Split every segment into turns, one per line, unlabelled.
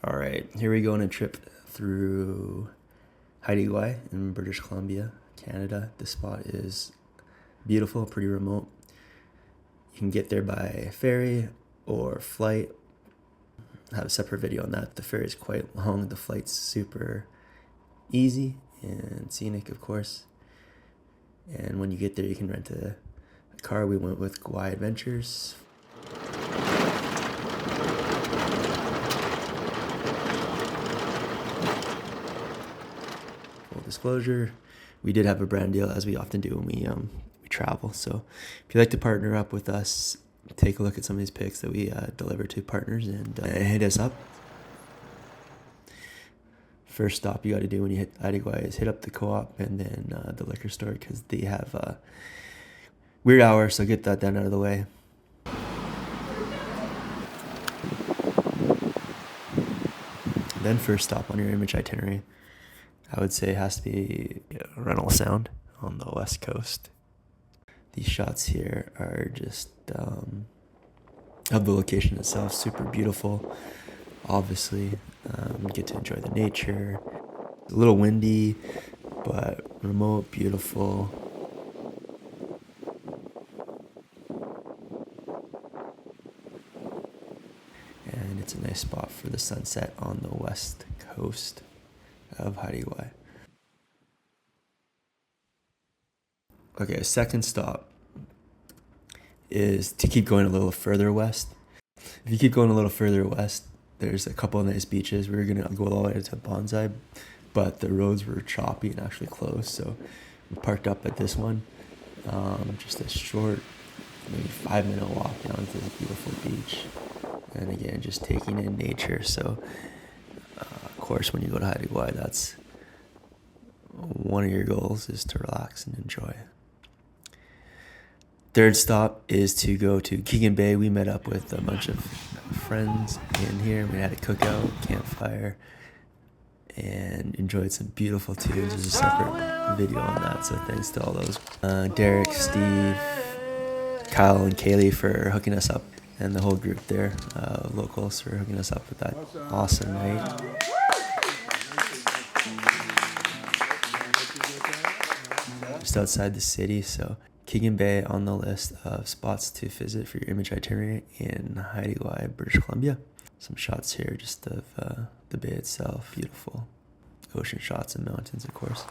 All right, here we go on a trip through Haida Gwaii in British Columbia, Canada. This spot is beautiful, pretty remote. You can get there by ferry or flight. I have a separate video on that. The ferry is quite long. The flight's super easy and scenic, of course. And when you get there, you can rent a car. We went with Gwaii Adventures. Full disclosure, we did have a brand deal, as we often do when we travel. So if you'd like to partner up with us, take a look at some of these pics that we deliver to partners and hit us up. First stop you got to do when you hit Haida Gwaii is hit up the co-op and then the liquor store, because they have weird hours, so get that done out of the way. Then first stop on your image itinerary, I would say, has to be Rennell Sound on the west coast. These shots here are just of the location itself, super beautiful. Obviously, you get to enjoy the nature. A little windy, but remote, beautiful. And it's a nice spot for the sunset on the west coast of Haida Gwaii. Okay, second stop is to keep going a little further west. If you keep going a little further west, there's a couple of nice beaches. We were going to go all the way to Bonanza, but the roads were choppy and actually closed, so we parked up at this one. Just a short, maybe 5-minute walk down to this beautiful beach. And again, just taking in nature. So, of course, when you go to Haida Gwaii, that's one of your goals, is to relax and enjoy. Third stop is to go to Keegan Bay. We met up with a bunch of friends in here. We had a cookout, campfire, and enjoyed some beautiful tunes. There's a separate video on that, so thanks to all those. Derek, Steve, Kyle, and Kaylee for hooking us up, and the whole group there, locals, for hooking us up with that awesome night. Just outside the city, so Keegan Bay on the list of spots to visit for your image itinerary in Haida Gwaii, British Columbia. Some shots here just of the bay itself. Beautiful ocean shots and mountains, of course.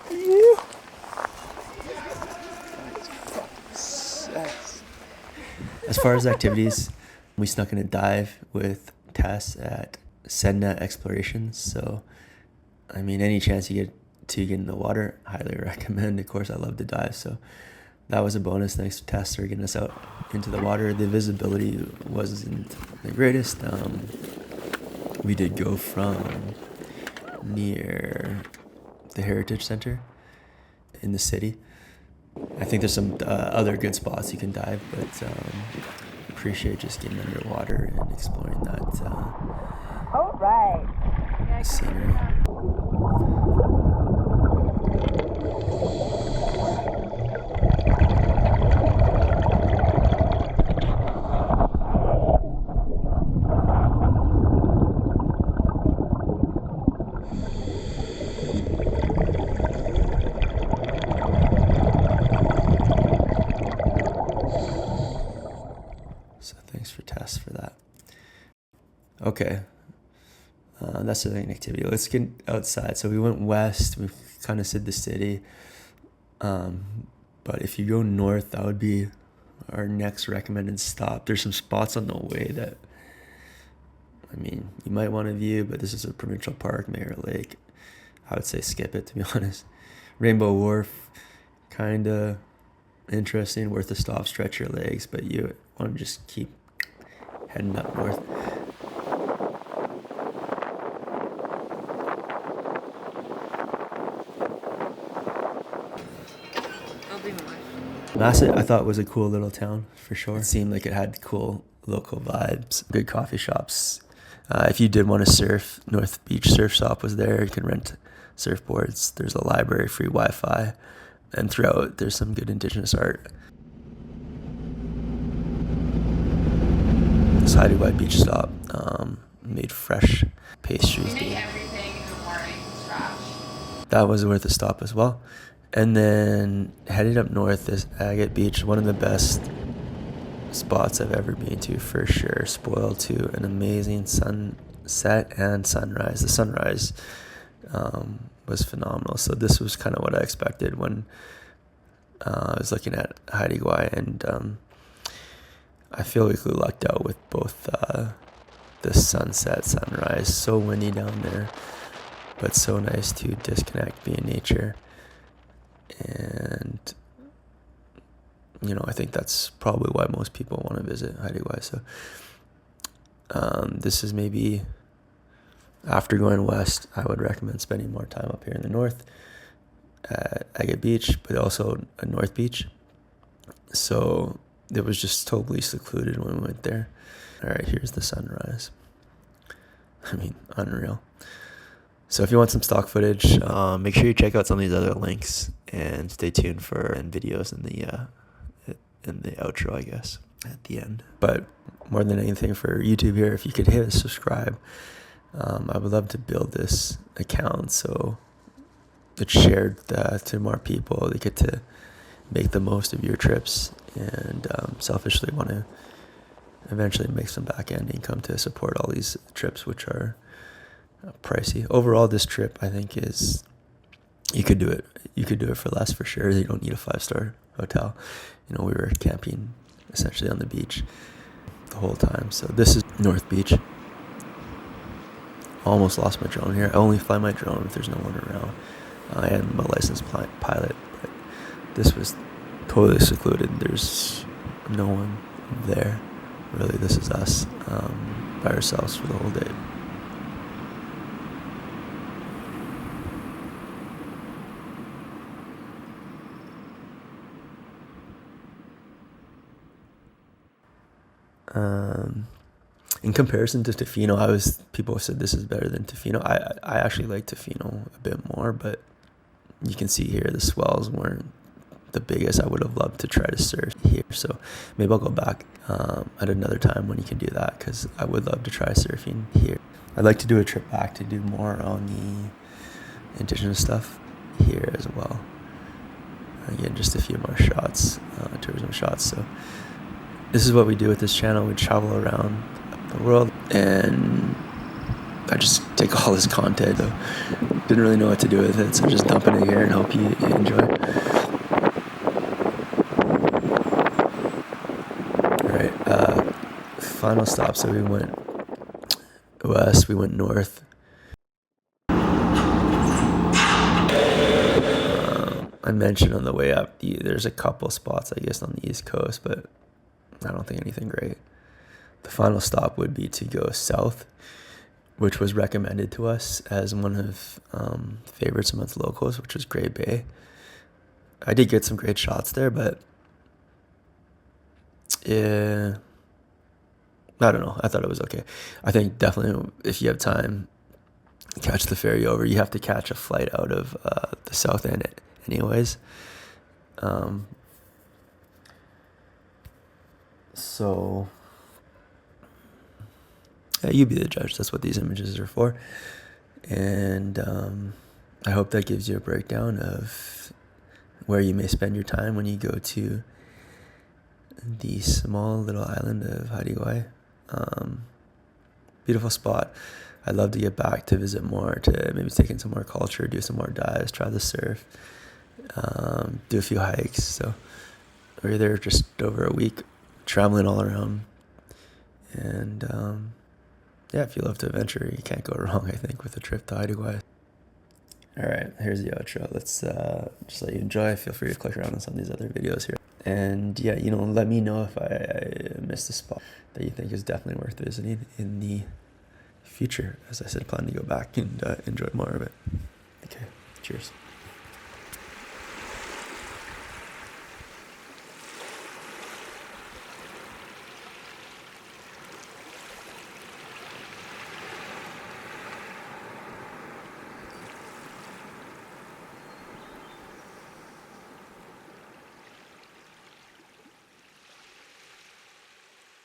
As far as activities, we snuck in a dive with Tess at Sedna Explorations. So, I mean, any chance you get to get in the water, highly recommend. Of course, I love to dive, so that was a bonus. Thanks to Tess for getting us out into the water. The visibility wasn't the greatest. We did go from near the Heritage Center in the city. I think there's some other good spots you can dive, but appreciate just getting underwater and exploring that
All right.
scenery. So thanks for Tess for that. Okay, that's the main activity. Let's get outside. So we went west. We kind of said the city, but if you go north, that would be our next recommended stop. There's some spots on the way that, I mean, you might want to view, but this is a provincial park, Mayor Lake. I would say skip it, to be honest. Rainbow Wharf, kind of interesting, worth a stop, stretch your legs, but you want to just keep heading up north. Masset, I thought, was a cool little town, for sure. It seemed like it had cool local vibes, good coffee shops. If you did want to surf, North Beach Surf Shop was there. You can rent surfboards. There's a library, free Wi-Fi, and throughout there's some good Indigenous art. This Haida Gwaii beach stop, made fresh pastries.
We make everything in the morning from scratch.
That was worth a stop as well. And then headed up north is Agate Beach, one of the best spots I've ever been to for sure. Spoiled to an amazing sunset and sunrise. The sunrise was phenomenal. So this was kind of what I expected when I was looking at Haida Gwaii, and I feel like we lucked out with both the sunset, sunrise. So windy down there, but so nice to disconnect, be in nature. And I think that's probably why most people want to visit Haida Gwaii. So this is maybe, after going west, I would recommend spending more time up here in the north at Agate Beach, but also a North Beach. So it was just totally secluded when we went there. All right, here's the sunrise. I mean, unreal. So if you want some stock footage, make sure you check out some of these other links and stay tuned for videos in the outro, I guess, at the end. But more than anything for YouTube here, if you could hit subscribe, I would love to build this account so it's shared to more people. They get to make the most of your trips, and selfishly want to eventually make some back-end income to support all these trips, which are pricey. Overall, this trip, I think, is, you could do it for less for sure. You don't need a 5-star hotel. We were camping essentially on the beach the whole time. So this is North Beach. Almost lost my drone here. I only fly my drone if there's no one around. I am a licensed pilot, but this was totally secluded. There's no one there. Really, this is us by ourselves for the whole day. In comparison to Tofino, people have said this is better than Tofino. I actually like Tofino a bit more, but you can see here the swells weren't the biggest. I would have loved to try to surf here, so maybe I'll go back at another time when you can do that, because I would love to try surfing here. I'd like to do a trip back to do more on the indigenous stuff here as well. Again, just a few more shots, tourism shots. So this is what we do with this channel. We travel around the world, and I just take all this content. So didn't really know what to do with it, so just dumping it here and hope you enjoy. All right, final stop. So we went west, we went north. I mentioned on the way up, there's a couple spots, I guess, on the East Coast, but I don't think anything great. The final stop would be to go south, which was recommended to us as one of favorites amongst locals, which was Keegan Bay. I did get some great shots there, but yeah, I don't know. I thought it was okay. I think definitely if you have time, catch the ferry over. You have to catch a flight out of the south end anyways. So yeah, you be the judge. That's what these images are for. And I hope that gives you a breakdown of where you may spend your time when you go to the small little island of Haida Gwaii. Beautiful spot. I'd love to get back to visit more, to maybe take in some more culture, do some more dives, try the surf, do a few hikes. So we're there just over a week, traveling all around. And yeah, if you love to adventure, you can't go wrong, I think, with a trip to Haida Gwaii. All right, here's the outro. Let's just let you enjoy. Feel free to click around on some of these other videos here. And yeah, let me know if I missed a spot that you think is definitely worth visiting in the future. As I said, plan to go back and enjoy more of it. Okay, cheers.